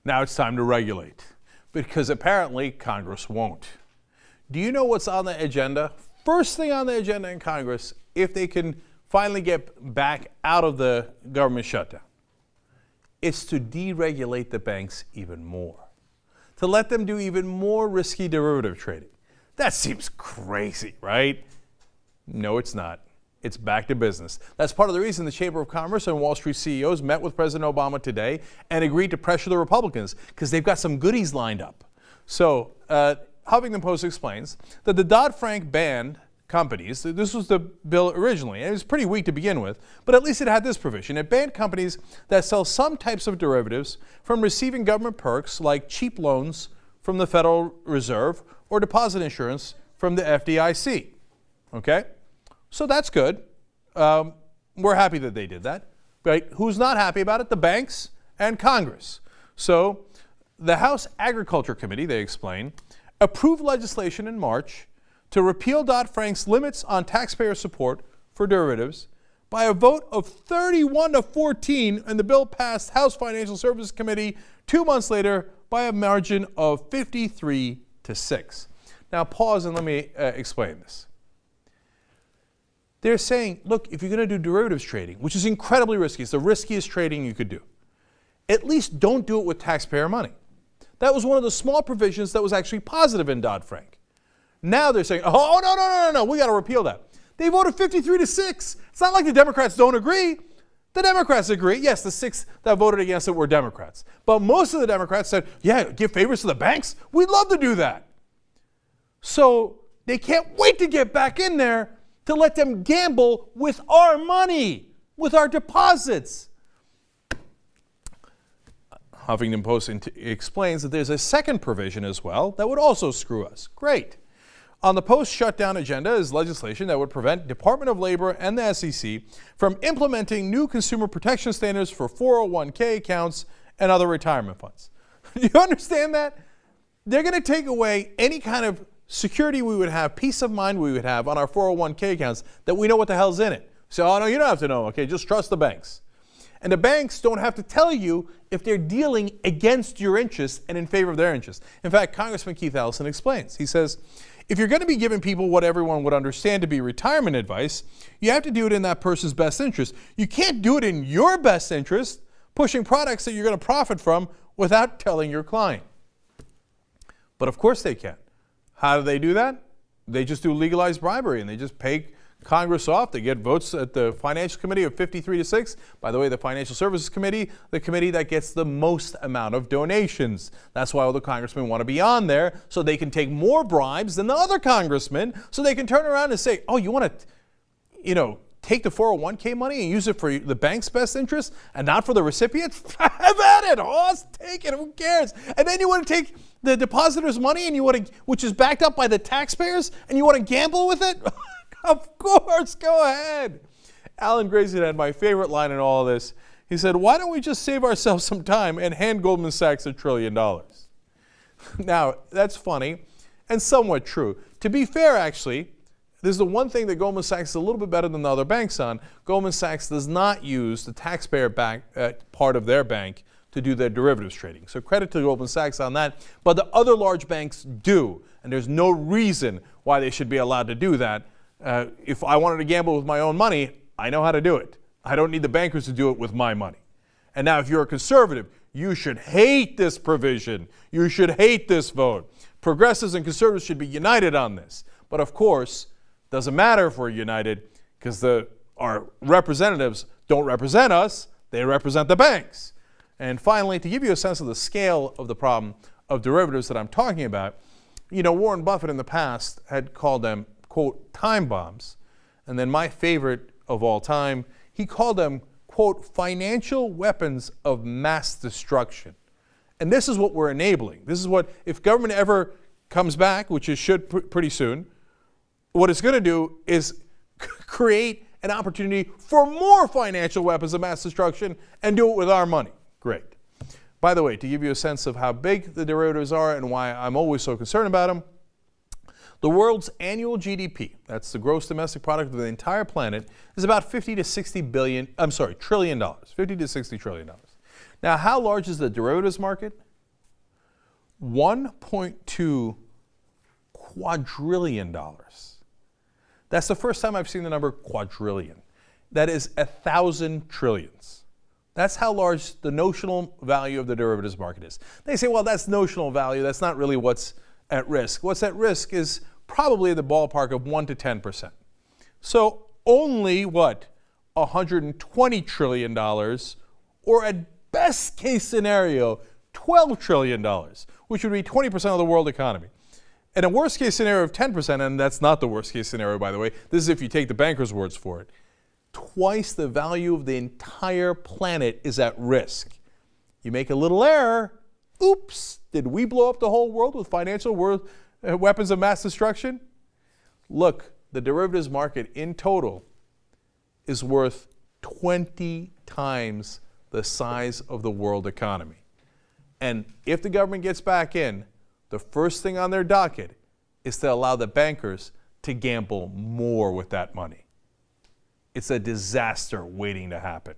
Now it's time to regulate, because apparently Congress won't. Do you know what's on the agenda? First thing on the agenda in Congress, if they can finally get back out of the government shutdown, it's to deregulate the banks even more, to let them do even more risky derivative trading. That seems crazy, right? No, it's not. It's back to business. That's part of the reason the Chamber of Commerce and Wall Street CEOs met with President Obama today and agreed to pressure the Republicans because they've got some goodies lined up. So, Huffington Post explains that the Dodd-Frank banned companies, this was the bill originally, and it was pretty weak to begin with, but at least it had this provision. It banned companies that sell some types of derivatives from receiving government perks like cheap loans from the Federal Reserve or deposit insurance from the FDIC. Okay? So that's good. We're happy that they did that. Right? Who's not happy about it? The banks and Congress. So the House Agriculture Committee, they explain, approved legislation in March to repeal Dodd-Frank's limits on taxpayer support for derivatives by a vote of 31 to 14, and the bill passed House Financial Services Committee 2 months later by a margin of 53 to 6. Now pause and let me explain this. They're saying, look, if you're going to do derivatives trading, which is incredibly risky, it's the riskiest trading you could do, at least don't do it with taxpayer money. That was one of the small provisions that was actually positive in Dodd-Frank. Now they're saying, oh, no, we got to repeal that. They voted 53 to 6. It's not like the Democrats don't agree. The Democrats agree. Yes, the 6 that voted against it were Democrats. But most of the Democrats said, yeah, give favors to the banks. We'd love to do that. So they can't wait to get back in there to let them gamble with our money, with our deposits. Huffington Post explains that there's a second provision as well that would also screw us. Great. On the post-shutdown agenda is legislation that would prevent Department of Labor and the SEC from implementing new consumer protection standards for 401k accounts and other retirement funds. Do you understand that? They're going to take away any kind of security we would have, peace of mind we would have on our 401k accounts that we know what the hell's in it. So, oh no, you don't have to know, okay, just trust the banks. And the banks don't have to tell you if they're dealing against your interests and in favor of their interests. In fact, Congressman Keith Ellison explains. He says, if you're going to be giving people what everyone would understand to be retirement advice, you have to do it in that person's best interest. You can't do it in your best interest, pushing products that you're going to profit from without telling your client. But of course they can. How do they do that? They just do legalized bribery and they just pay Congress off. They get votes at the Financial Committee of 53 to 6. By the way, the Financial Services Committee, the committee that gets the most amount of donations. That's why all the congressmen want to be on there, so they can take more bribes than the other congressmen, so they can turn around and say, oh, you want to, take the 401k money and use it for the bank's best interest and not for the recipients? Have at it, Hoss, take it, who cares? And then you want to take the depositors' money and you want to, which is backed up by the taxpayers, and you want to gamble with it? Of course, go ahead. Alan Grayson had my favorite line in all of this. He said, why don't we just save ourselves some time and hand Goldman Sachs $1 trillion? Now, that's funny and somewhat true. To be fair, actually, this is the one thing that Goldman Sachs is a little bit better than the other banks on. Goldman Sachs does not use the taxpayer bank, part of their bank to do their derivatives trading. So credit to Goldman Sachs on that. But the other large banks do, and there's no reason why they should be allowed to do that. If I wanted to gamble with my own money, I know how to do it. I don't need the bankers to do it with my money. And now if you're a conservative, you should hate this provision. You should hate this vote. Progressives and conservatives should be united on this. But of course, doesn't matter if we're united because our representatives don't represent us. They represent the banks. And finally, to give you a sense of the scale of the problem of derivatives that I'm talking about, Warren Buffett in the past had called them, quote, time bombs. And then my favorite of all time, he called them, quote, financial weapons of mass destruction. And this is what we're enabling. This is what, if government ever comes back, which it should pretty soon, what it's going to do is create an opportunity for more financial weapons of mass destruction and do it with our money. Great. By the way, to give you a sense of how big the derivatives are and why I'm always so concerned about them, the world's annual GDP, that's the gross domestic product of the entire planet, is about $50 to $60 trillion. $50 to $60 trillion. Now, how large is the derivatives market? $1.2 quadrillion. That's the first time I've seen the number quadrillion. That is 1,000 trillions. That's how large the notional value of the derivatives market is. They say, well, that's notional value. That's not really what's at risk. What's at risk is probably the ballpark of 1 to 10%. So only what? $120 trillion, or at best case scenario, $12 trillion, which would be 20% of the world economy. And a worst case scenario of 10%, and that's not the worst case scenario, by the way, this is if you take the bankers' words for it, twice the value of the entire planet is at risk. You make a little error, oops, did we blow up the whole world with financial weapons of mass destruction? Look, the derivatives market in total is worth 20 times the size of the world economy. And if the government gets back in, the first thing on their docket is to allow the bankers to gamble more with that money. It's a disaster waiting to happen.